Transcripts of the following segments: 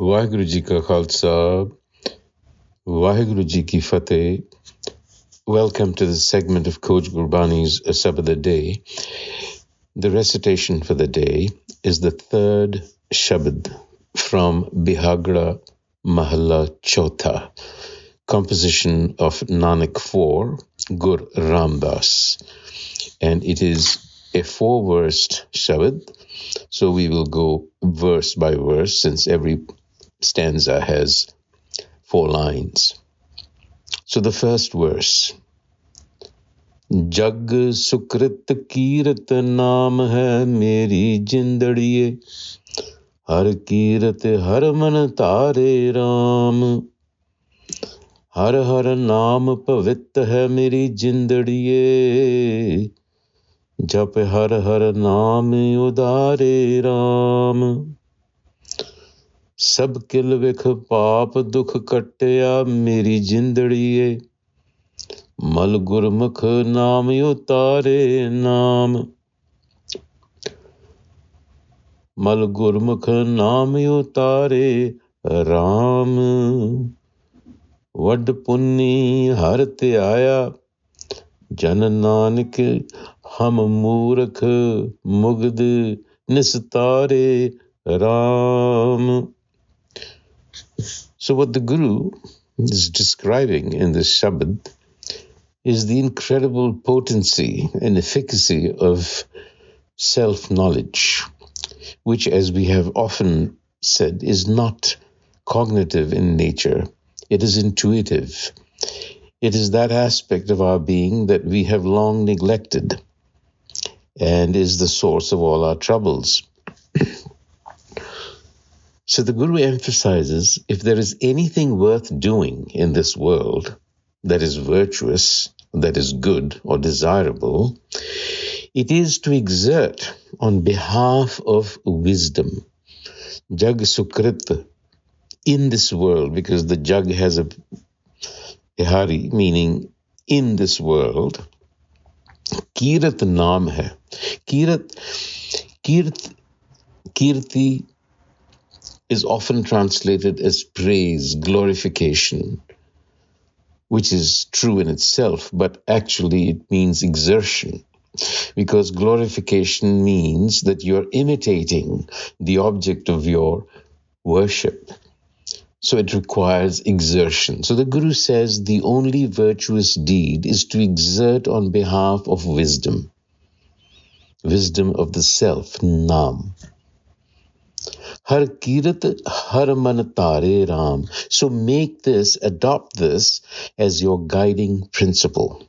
ਵਾਹਿਗੁਰੂ ਜੀ ਕਾ ਖਾਲਸਾ, ਵਾਹਿਗੁਰੂ ਜੀ ਕੀ ਫਤਿਹ. Welcome to the segment of Coach Gurbani's a-sabad-a-day. The recitation for the day is the third Shabad from Bihagra Mahalla Chauta, composition of Nanak 4, Gur Ramdas. And it is a 4-versed Shabad, so we will go verse by verse since every stanza has 4 lines. So the first verse. Jag Sukrit Kirat naam hai meri jindadiye, har kirat har man tare Ram, har har naam pavit hai meri jindadiye, jap har har naam udare Ram. ਸਭ ਕਿਲ ਵਿਖ ਪਾਪ ਦੁਖ ਕੱਟਿਆ ਮੇਰੀ ਜਿੰਦੜੀਏ, ਮਲ ਗੁਰਮੁਖ ਨਾਮ ਉਤਾਰੇ ਨਾਮ, ਮਲ ਗੁਰਮੁਖ ਨਾਮ ਉਤਾਰੇ ਰਾਮ. ਵੱਡ ਪੁੰਨੀ ਹਰ ਧਿਆਇਆ, ਜਨ ਨਾਨਕ ਹਮ ਮੂਰਖ ਮੁਗਧ ਨਿਸਤਾਰੇ Ram. So what the Guru is describing in this Shabad is the incredible potency and efficacy of self-knowledge, which, as we have often said, is not cognitive in nature. It is intuitive. It is that aspect of our being that we have long neglected and is the source of all our troubles. So the Guru emphasizes, if there is anything worth doing in this world that is virtuous, that is good or desirable, it is to exert on behalf of wisdom. Jag Sukrit, in this world, because the Jag has a Hari, meaning in this world. Kirat naam hai. Kirti is often translated as praise, glorification, which is true in itself, but actually it means exertion, because glorification means that you're imitating the object of your worship. So it requires exertion. So the Guru says the only virtuous deed is to exert on behalf of wisdom of the self, Naam. Har kirat har man tare Ram. So adopt this as your guiding principle.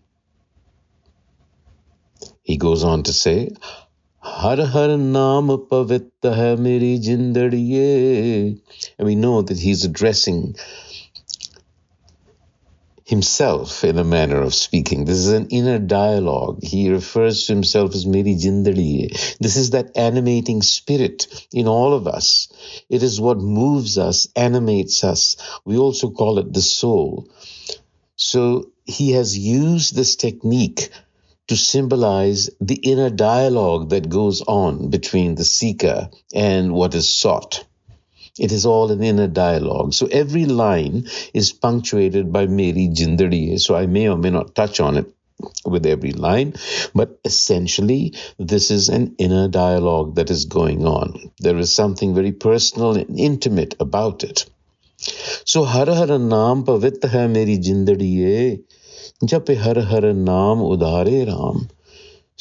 He goes on to say, har har naam pavit hai meri jindadiye. And we know that he's addressing himself in a manner of speaking. This is an inner dialogue. He refers to himself as Meri Jindadiye. This is that animating spirit in all of us. It is what moves us, animates us. We also call it the soul. So he has used this technique to symbolize the inner dialogue that goes on between the seeker and what is sought. It is all an inner dialogue. So every line is punctuated by Meri Jindadiye. So I may or may not touch on it with every line, but essentially this is an inner dialogue that is going on. There is something very personal and intimate about it. So har har naam pavit hai meri jindadiye, jape har har naam udare Ram.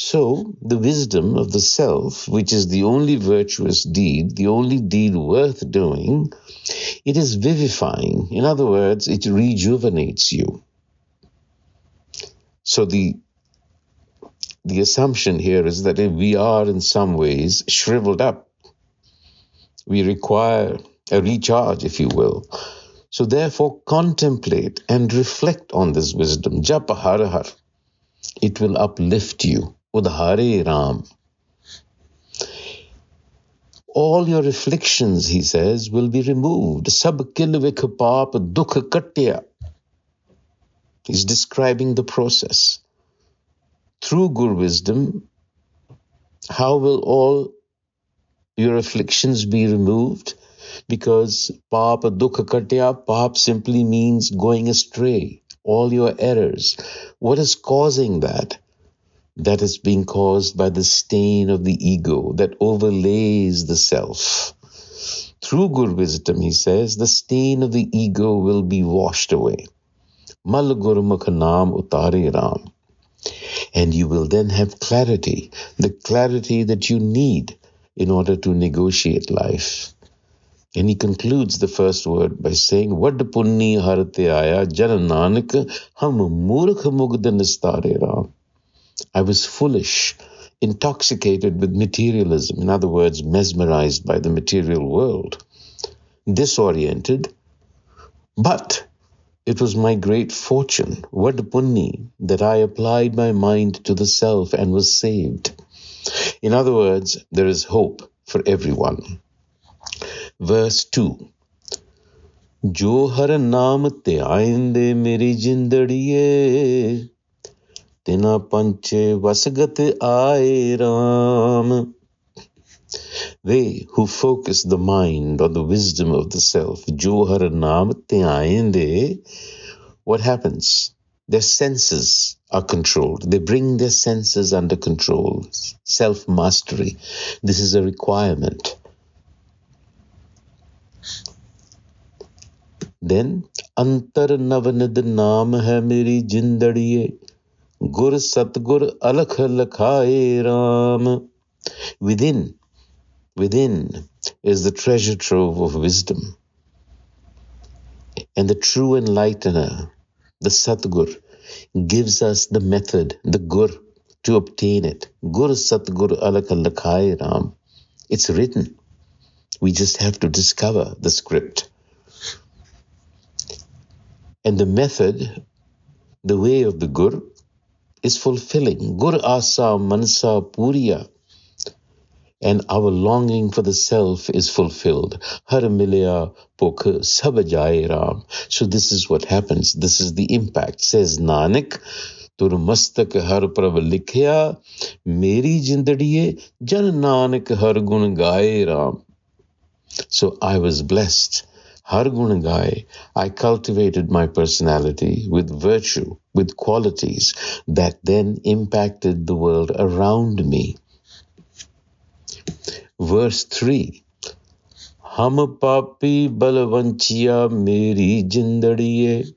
So the wisdom of the self, which is the only virtuous deed, the only deed worth doing, it is vivifying. In other words, it rejuvenates you. So the assumption here is that if we are in some ways shriveled up, we require a recharge, if you will. So therefore contemplate and reflect on this wisdom. Japa har har. It will uplift you. Udhare Ram. All your afflictions, he says, will be removed. Sab kil vikh paap dukh katya. He's describing the process. Through Guru wisdom, how will all your afflictions be removed? because paap dukh katya, paap simply means going astray, all your errors. What is causing that? That is being caused by the stain of the ego that overlays the self. Through Gur wisdom, he says, the stain of the ego will be washed away. Mal Gurmukh Naam Utare Ram. And you will then have clarity, the clarity that you need in order to negotiate life. And he concludes the first word by saying, Vad punni harate aya jan nanak hum murkh mugd nistare ram. I was foolish, intoxicated with materialism, in other words, mesmerized by the material world, disoriented, but it was my great fortune, Vad punni, that I applied my mind to the self and was saved. In other words, there is hope for everyone. Verse 2. Jo har naam ਧਿਆਇਂਦੇ ਮੇਰੀ ਜਿੰਦੜੀਏ ਤਿਨਾ ਪੰਚੇ ਵਸਗਤ ਆਏ RAM. They who focus the mind on the wisdom of the self, jo har naam ਧਿਆਇਂਦੇ, what happens? Their senses are controlled. They bring their senses under control. Self-mastery. This is a requirement. Then, antar navnid naam hai meri jindadiye, gur satgur alakh lakhaye ram. Within is the treasure trove of wisdom. And the true enlightener, the Satgur, gives us the method, the Gur, to obtain it. Gur Satgur alakh lakhaye ram. It's written. We just have to discover the script. And the method, the way of the Gur, is fulfilling. Gur asa mansa puriya. And our longing for the self is fulfilled. Har milya pokh sab jaye ram. So this is what happens. This is the impact. Says Nanak, tur mastak har prab likhya, meri jindadiye jan nanak har gun gaye ram. So I was blessed. Har gun gaye. I cultivated my personality with virtue, with qualities that then impacted the world around me. Verse 3. Hum papi balvanchiya meri jindadiye,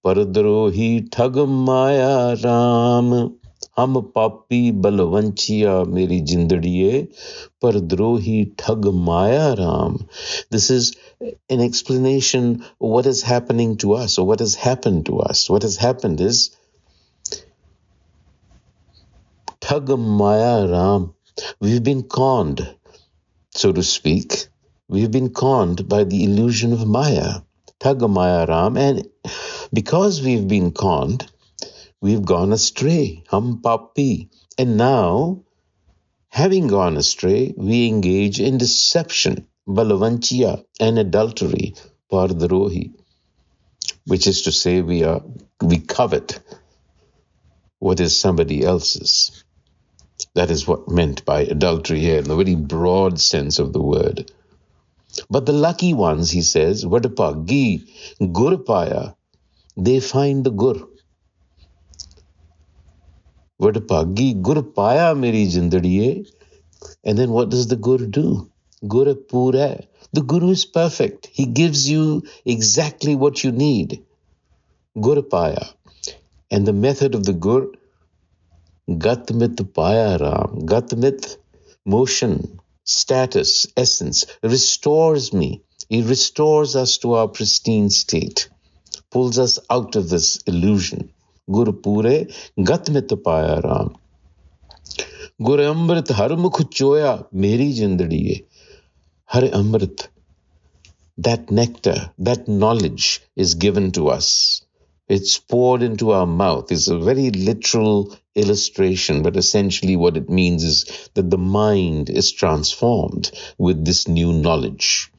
pardrohi thag maya ram. Hum papi balvanchiya meri jindadiye, pardrohi thag maya ram. This is an explanation of what is happening to us, or what has happened to us. What has happened is thag maya ram. We've been conned, so to speak. We've been conned by the illusion of Maya, Thag Maya Ram, and because we've been conned, we've gone astray, Hum Papi. And now, having gone astray, we engage in deception, Balavanchiya, and adultery, Pardrohi, which is to say we covet what is somebody else's. That is what meant by adultery here in the very broad sense of the word. But the lucky ones, he says, Vadapagi, Gurpaya, they find the Gur. Vadapagi, Gurpaya meri jindadiye. And then what does the Gur do? Gur pura. The Guru is perfect. He gives you exactly what you need. Gurpaya. And the method of the Gur, Gatmit Paya Ram. Gatmit, motion, status, essence, restores me. He restores us to our pristine state, pulls us out of this illusion. Gur Pure, Gatmit Paya Ram. Gur Amrit Har Mukh Choya Meri Jindadiye. Har Amrit, that nectar, that knowledge is given to us. It's poured into our mouth. It's a very literal illustration, but essentially what it means is that the mind is transformed with this new knowledge.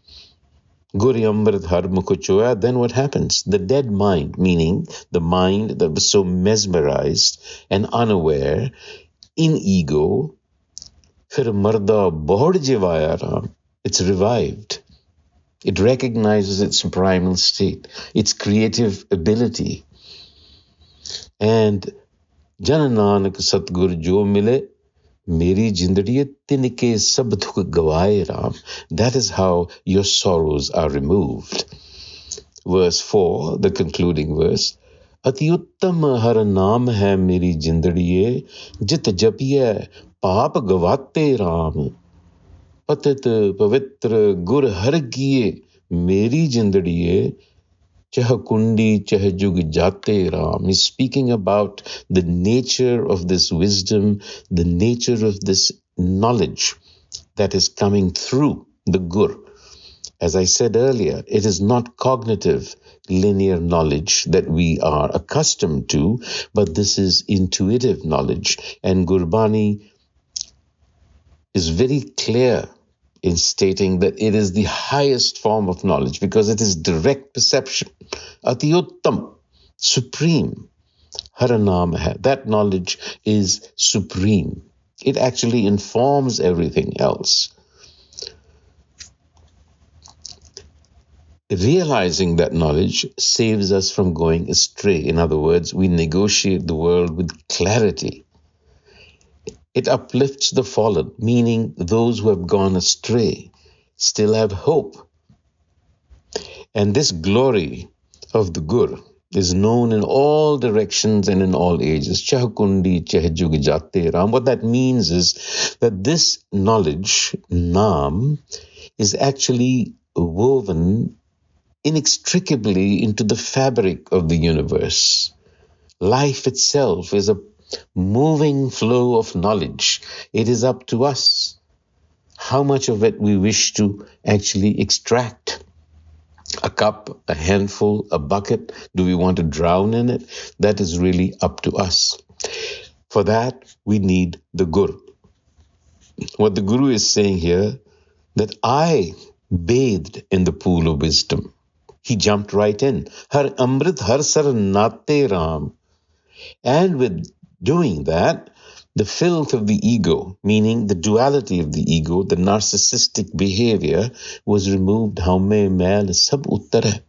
Guri Amrit Har Mukh Choya, then what happens? The dead mind, meaning the mind that was so mesmerized and unaware in ego, Fir Marda Bahud Jivaya Ram, it's revived. It recognizes its primal state, its creative ability. And Jan Nanak Satgur Jo Mile, Meri Jindadiye Tinke Sab Dukh Gawaye Ram. That is how your sorrows are removed. Verse 4, the concluding verse. Ati uttam har naam hai meri jindadiye, jit japiye paap gavate Ram. Patit pavitra gur har kiye meri jindadiye, chah kundi chah jug jate Ram. He's speaking about the nature of this wisdom, the nature of this knowledge that is coming through the gur. As I said earlier, it is not cognitive, linear knowledge that we are accustomed to, but this is intuitive knowledge. And Gurbani is very clear in stating that it is the highest form of knowledge because it is direct perception. Atiyuttam, supreme. Haranam hai. That knowledge is supreme. It actually informs everything else. Realizing that knowledge saves us from going astray. In other words, we negotiate the world with clarity. It uplifts the fallen, meaning those who have gone astray still have hope. And this glory of the Gur is known in all directions and in all ages. Chahukundi chehjug jate ram. What that means is that this knowledge, Naam, is actually woven inextricably into the fabric of the universe. Life itself is a moving flow of knowledge. It is up to us how much of it we wish to actually extract. A cup, a handful, a bucket, do we want to drown in it? That is really up to us. For that, we need the Guru. What the Guru is saying here, that I bathed in the pool of wisdom. He jumped right in. Har Amrit Har Sar Nate Ram. And with doing that, the filth of the ego, meaning the duality of the ego, the narcissistic behavior, was removed. Haume mail sab uttare.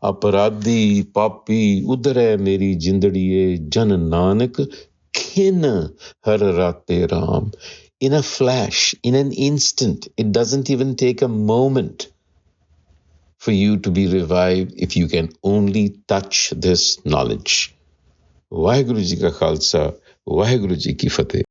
Aparadhi papi udare meri jindadiye jan nanak kin har rate ram. In a flash, in an instant, it doesn't even take a moment for you to be revived if you can only touch this knowledge. Vaheguru Ji ka Khalsa, Vaheguru Ji ki Fateh.